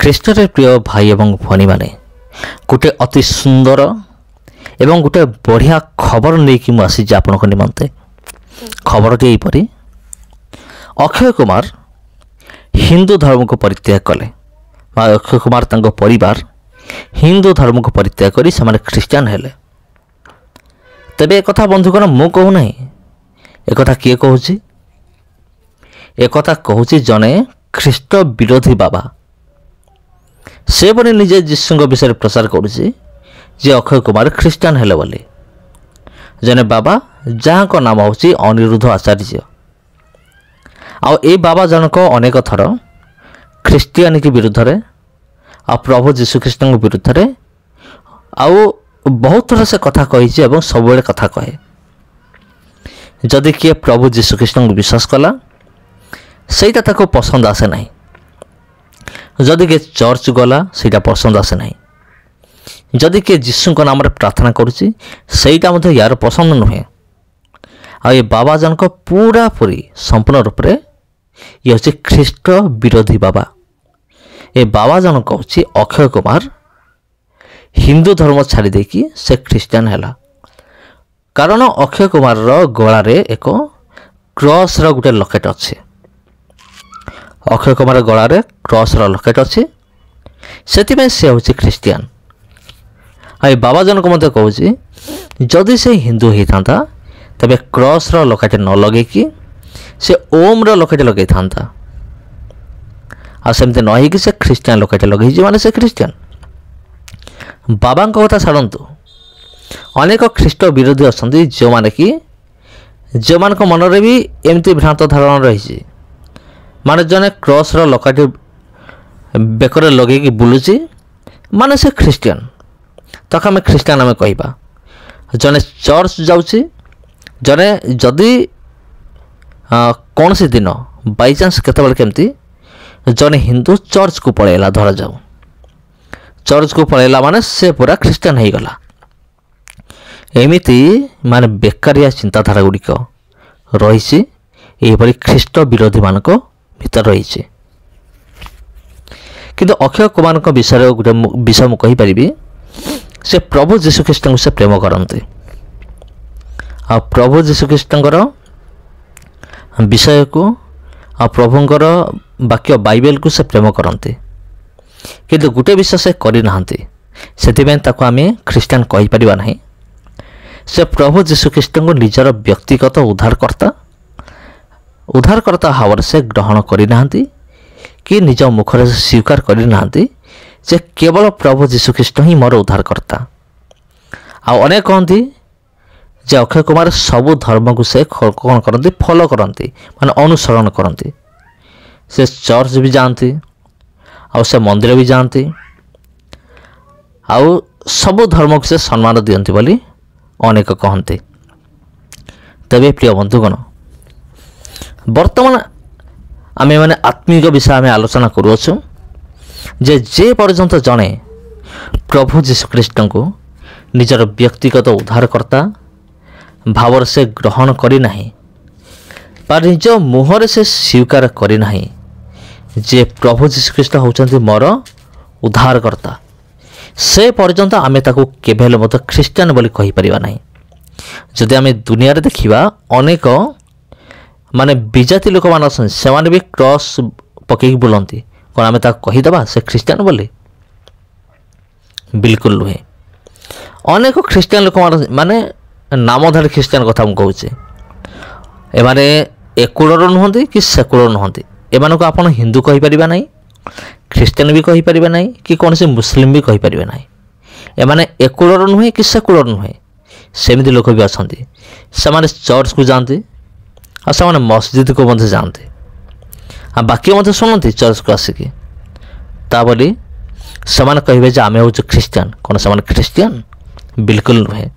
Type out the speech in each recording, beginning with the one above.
ଖ୍ରୀଷ୍ଟରେ ପ୍ରିୟ ଭାଇ ଏବଂ ଭଉଣୀମାନେ, ଗୋटे ଅତି ସୁନ୍ଦର ଏବଂ ଗୋटे ବଢ଼ିଆ ଖବର ନେଇକି ମୁଁ ଆସିଛି ଆପଣଙ୍କ ନିମନ୍ତେ। ଖବରଟି ଏହିପରି, ଅକ୍ଷୟ କୁମାର ହିନ୍ଦୁ ଧର୍ମକୁ ପରିତ୍ୟାଗ କଲେ। ଅକ୍ଷୟ କୁମାର ତାଙ୍କ ପରିବାର ହିନ୍ଦୁ ଧର୍ମକୁ ପରିତ୍ୟାଗ କରି ସେମାନେ ଖ୍ରୀଷ୍ଟିଆନ ହେଲେ। ତେବେ ଏକଥା ବନ୍ଧୁଗଣ ମୁଁ କହୁନାହିଁ, ଏକଥା କିଏ କହୁଛି? ଏକଥା କହୁଛି ଜଣେ ଖ୍ରୀଷ୍ଟ ବିରୋଧୀ ବାବା। ସେ ପୁଣି ନିଜେ ଯୀଶୁଙ୍କ ବିଷୟରେ ପ୍ରଚାର କରୁଛି ଯେ ଅକ୍ଷୟ କୁମାର ଖ୍ରୀଷ୍ଟିଆନ ହେଲେ ବୋଲି। ଜଣେ ବାବା ଯାହାଙ୍କ ନାମ ହେଉଛି ଅନିରୁଦ୍ଧ ଆଚାର୍ଯ୍ୟ। ଆଉ ଏଇ ବାବା ଜଣକ ଅନେକ ଥର ଖ୍ରୀଷ୍ଟିଆନିଟି ବିରୁଦ୍ଧରେ ଆଉ ପ୍ରଭୁ ଯୀଶୁଖ୍ରୀଷ୍ଟଙ୍କ ବିରୁଦ୍ଧରେ ଆଉ ବହୁତ ଥର ସେ କଥା କହିଛି ଏବଂ ସବୁବେଳେ କଥା କହେ। ଯଦି କିଏ ପ୍ରଭୁ ଯୀଶୁଖ୍ରୀଷ୍ଟଙ୍କୁ ବିଶ୍ୱାସ କଲା ସେଇଟା ତାକୁ ପସନ୍ଦ ଆସେ ନାହିଁ। ଯଦି କିଏ ଚର୍ଚ୍ଚ ଗଲା ସେଇଟା ପସନ୍ଦ ଆସେ ନାହିଁ। ଯଦି କିଏ ଯୀଶୁଙ୍କ ନାମରେ ପ୍ରାର୍ଥନା କରୁଛି ସେଇଟା ମଧ୍ୟ ୟାର ପସନ୍ଦ ନୁହେଁ। ଆଉ ଏ ବାବା ଜଣକ ପୁରାପୁରି ସମ୍ପୂର୍ଣ୍ଣ ରୂପରେ ଇଏ ହେଉଛି ଖ୍ରୀଷ୍ଟ ବିରୋଧୀ ବାବା। ଏ ବାବା ଜଣକ ହେଉଛି ଅକ୍ଷୟ କୁମାର ହିନ୍ଦୁ ଧର୍ମ ଛାଡ଼ି ଦେଇକି ସେ ଖ୍ରୀଷ୍ଟିଆନ ହେଲା। କାରଣ ଅକ୍ଷୟ କୁମାରର ଗଳାରେ ଏକ କ୍ରସ୍ର ଗୋଟେ ଲକେଟ ଅଛି। ଅକ୍ଷୟ କୁମାର ଗଳାରେ କ୍ରସ୍ର ଲକେଟ ଅଛି, ସେଥିପାଇଁ ସେ ହେଉଛି ଖ୍ରୀଷ୍ଟିଆନ। ଆଉ ଏ ବାବା ଜଣକ ମଧ୍ୟ କହୁଛି ଯଦି ସେ ହିନ୍ଦୁ ହେଇଥାନ୍ତା ତେବେ କ୍ରସ୍ର ଲକେଟ ନ ଲଗେଇକି ସେ ଓମ୍ର ଲକେଟ ଲଗେଇଥାନ୍ତା। ଆଉ ସେମିତି ନ ହେଇକି ସେ ଖ୍ରୀଷ୍ଟିଆନ ଲକେଟ ଲଗେଇଛି ମାନେ ସେ ଖ୍ରୀଷ୍ଟିଆନ। ବାବାଙ୍କ କଥା ଛାଡ଼ନ୍ତୁ, ଅନେକ ଖ୍ରୀଷ୍ଟ ବିରୋଧୀ ଅଛନ୍ତି ଯେଉଁମାନଙ୍କ ମନରେ ବି ଏମିତି ଭ୍ରାନ୍ତ ଧାରଣା ରହିଛି। ମାନେ ଜଣେ କ୍ରସ୍ର ଲକେଟ ବେକରେ ଲଗେଇକି ବୁଲୁଛି ମାନେ ସେ ଖ୍ରୀଷ୍ଟିଆନ, ତାକୁ ଆମେ ଖ୍ରୀଷ୍ଟିଆନ ଆମେ କହିବା। ଜଣେ ଚର୍ଚ୍ଚ ଯାଉଛି, ଜଣେ ଯଦି କୌଣସି ଦିନ ବାଇଚାନ୍ସ କେତେବେଳେ କେମିତି ଜଣେ ହିନ୍ଦୁ ଚର୍ଚ୍ଚକୁ ପଳାଇଲା, ଧରାଯାଉ ଚର୍ଚ୍ଚକୁ ପଳାଇଲା ମାନେ ସେ ପୁରା ଖ୍ରୀଷ୍ଟିଆନ ହେଇଗଲା। ଏମିତି ମାନେ ବେକାରିଆ ଚିନ୍ତାଧାରା ଗୁଡ଼ିକ ରହିଛି ଏହିପରି ଖ୍ରୀଷ୍ଟ ବିରୋଧୀମାନଙ୍କ ଭିତରେ ରହିଛି। କିନ୍ତୁ ଅକ୍ଷୟ କୁମାରଙ୍କ ବିଷୟରେ ଗୋଟେ ବିଷୟ ମୁଁ କହିପାରିବି, ସେ ପ୍ରଭୁ ଯୀଶୁଖ୍ରୀଷ୍ଟଙ୍କୁ ସେ ପ୍ରେମ କରନ୍ତି। ଆଉ ପ୍ରଭୁ ଯୀଶୁଖ୍ରୀଷ୍ଟଙ୍କର ବିଷୟକୁ ଆଉ ପ୍ରଭୁଙ୍କର ବାକ୍ୟ ବାଇବେଲକୁ ସେ ପ୍ରେମ କରନ୍ତି। କିନ୍ତୁ ଗୋଟେ ବିଷୟ ସେ କରିନାହାନ୍ତି, ସେଥିପାଇଁ ତାକୁ ଆମେ ଖ୍ରୀଷ୍ଟିଆନ କହିପାରିବା ନାହିଁ। ସେ ପ୍ରଭୁ ଯୀଶୁଖ୍ରୀଷ୍ଟଙ୍କୁ ନିଜର ବ୍ୟକ୍ତିଗତ ଉଦ୍ଧାରକର୍ତ୍ତା ଭାବରେ ସେ ଗ୍ରହଣ କରିନାହାନ୍ତି କି ନିଜ ମୁଖରେ ସ୍ୱୀକାର କରିନାହାନ୍ତି ଯେ କେବଳ ପ୍ରଭୁ ଯୀଶୁଖ୍ରୀଷ୍ଟ ହିଁ ମୋର ଉଦ୍ଧାରକର୍ତ୍ତା। ଆଉ ଅନେକ କହନ୍ତି ଯେ ଅକ୍ଷୟ କୁମାର ସବୁ ଧର୍ମକୁ ସେ କ'ଣ କରନ୍ତି, ଫଲୋ କରନ୍ତି, ମାନେ ଅନୁସରଣ କରନ୍ତି। ସେ ଚର୍ଚ୍ଚ ବି ଯାଆନ୍ତି, ଆଉ ସେ ମନ୍ଦିର ବି ଯାଆନ୍ତି, ଆଉ ସବୁ ଧର୍ମକୁ ସେ ସମ୍ମାନ ଦିଅନ୍ତି ବୋଲି ଅନେକ କହନ୍ତି। ତେବେ ପ୍ରିୟ ବନ୍ଧୁଗଣ, ବର୍ତ୍ତମାନ ଆମେମାନେ ଆତ୍ମିକ ବିଷୟ ଆମେ ଆଲୋଚନା କରୁଅଛୁ ଯେ ପର୍ଯ୍ୟନ୍ତ ଜଣେ ପ୍ରଭୁ ଯୀଶୁଖ୍ରୀଷ୍ଟଙ୍କୁ ନିଜର ବ୍ୟକ୍ତିଗତ ଉଦ୍ଧାରକର୍ତ୍ତା ଭାବରେ ସେ ଗ୍ରହଣ କରିନାହିଁ ବା ନିଜ ମୁହଁରେ ସେ ସ୍ୱୀକାର କରିନାହିଁ ଯେ ପ୍ରଭୁ ଯୀଶୁଖ୍ରୀଷ୍ଟ ହେଉଛନ୍ତି ମୋର ଉଦ୍ଧାରକର୍ତ୍ତା, ସେ ପର୍ଯ୍ୟନ୍ତ ଆମେ ତାକୁ କେବେ ହେଲେ ମଧ୍ୟ ଖ୍ରୀଷ୍ଟିଆନ ବୋଲି କହିପାରିବା ନାହିଁ। ଯଦି ଆମେ ଦୁନିଆରେ ଦେଖିବା ଅନେକ ମାନେ ବିଜାତି ଲୋକମାନେ ଅଛନ୍ତି, ସେମାନେ ବି କ୍ରସ୍ ପକେଇକି ବୁଲନ୍ତି। କ'ଣ ଆମେ ତାକୁ କହିଦେବା ସେ ଖ୍ରୀଷ୍ଟିଆନ ବୋଲି? ବିଲକୁଲ ନୁହେଁ। ଅନେକ ଖ୍ରୀଷ୍ଟିଆନ ଲୋକମାନେ ମାନେ ନାମଧାରୀ ଖ୍ରୀଷ୍ଟିଆନ କଥା ମୁଁ କହୁଛି, ଏମାନେ ଏକୁଳର ନୁହନ୍ତି କି ସେକୁଳର ନୁହନ୍ତି। ଏମାନଙ୍କୁ ଆପଣ ହିନ୍ଦୁ କହିପାରିବେ ନାହିଁ, ଖ୍ରୀଷ୍ଟିଆନ ବି କହିପାରିବେ ନାହିଁ, କି କୌଣସି ମୁସଲିମ ବି କହିପାରିବେ ନାହିଁ। ଏମାନେ ଏକୁଳର ନୁହେଁ କି ସେକୁଳର ନୁହେଁ। ସେମିତି ଲୋକ ବି ଅଛନ୍ତି, ସେମାନେ ଚର୍ଚ୍ଚକୁ ଯାଆନ୍ତି ଆଉ ସେମାନେ ମସଜିଦକୁ ମଧ୍ୟ ଯାଆନ୍ତି, ଆଉ ବାକ୍ୟ ମଧ୍ୟ ଶୁଣନ୍ତି ଚର୍ଚ୍ଚକୁ ଆସିକି। ତା ବୋଲି ସେମାନେ କହିବେ ଯେ ଆମେ ହେଉଛୁ ଖ୍ରୀଷ୍ଟିଆନ। କ'ଣ ସେମାନେ ଖ୍ରୀଷ୍ଟିଆନ? ବିଲକୁଲ ନୁହେଁ।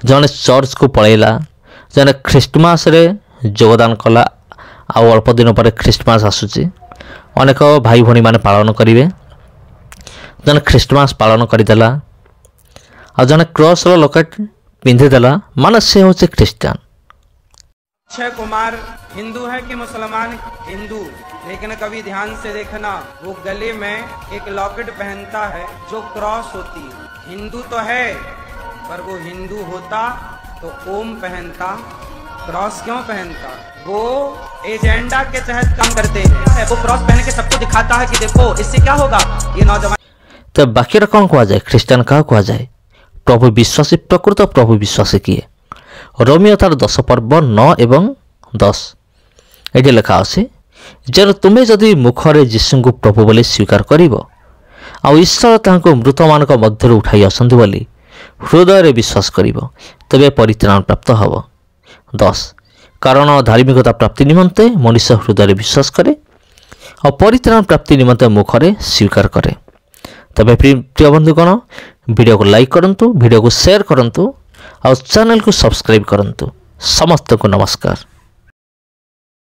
ଜଣେ ଚର୍ଚ୍ଚକୁ ପଳାଇଲା, ଜଣେ ଖ୍ରୀଷ୍ଟମାସରେ ଯୋଗଦାନ କଲା, ଆଉ ଅଳ୍ପ ଦିନ ପରେ ଖ୍ରୀଷ୍ଟମାସ ଆସୁଛି, ଅନେକ ଭାଇ ଭଉଣୀମାନେ ପାଳନ କରିବେ। ଜଣେ ଖ୍ରୀଷ୍ଟମାସ ପାଳନ କରିଦେଲା ଆଉ ଜଣେ କ୍ରସ୍ର ଲକେଟ ପିନ୍ଧିଦେଲା ମାନେ ସେ ହେଉଛି ଖ୍ରୀଷ୍ଟିଆନ। अक्षय कुमार हिंदू है कि मुसलमान? हिंदू। लेकिन कभी ध्यान से देखना, वो गले में एक लॉकेट पहनता है जो क्रॉस होती है। हिंदू तो है, पर वो हिंदू होता तो ओम पहनता, क्रॉस क्यों पहनता? वो एजेंडा के तहत काम करते हैं। वो क्रॉस पहन के सबको दिखाता है कि देखो इससे क्या होगा। ये नौजवान तो बाकी कौन कहुए ख्रीष्टान क्या कहुए? प्रभु विश्वासी प्रकृत प्रभु विश्वासी किए? रोमियो तार 10 पर्व 9 एवं 10 ये लिखा अच्छे, जर तुम्हें जदि मुखरे जीशु को प्रभु बोली स्वीकार करिवो आ ईश्वर तांको मृत मान मध्य उठाई आसंती बोली हृदय विश्वास करिवो तबे परित्राण प्राप्त हब। 10 कारण धार्मिकता प्राप्ति निमंते मनुष्य हृदय विश्वास करे और परित्राण प्राप्ति निमंते मुखरे स्वीकार करे। तबे प्रिय बंधुगण, वीडियो को लाइक करंतु, वीडियो को शेयर करंतु और चैनल को सब्सक्राइब करंतु। समस्त को नमस्कार।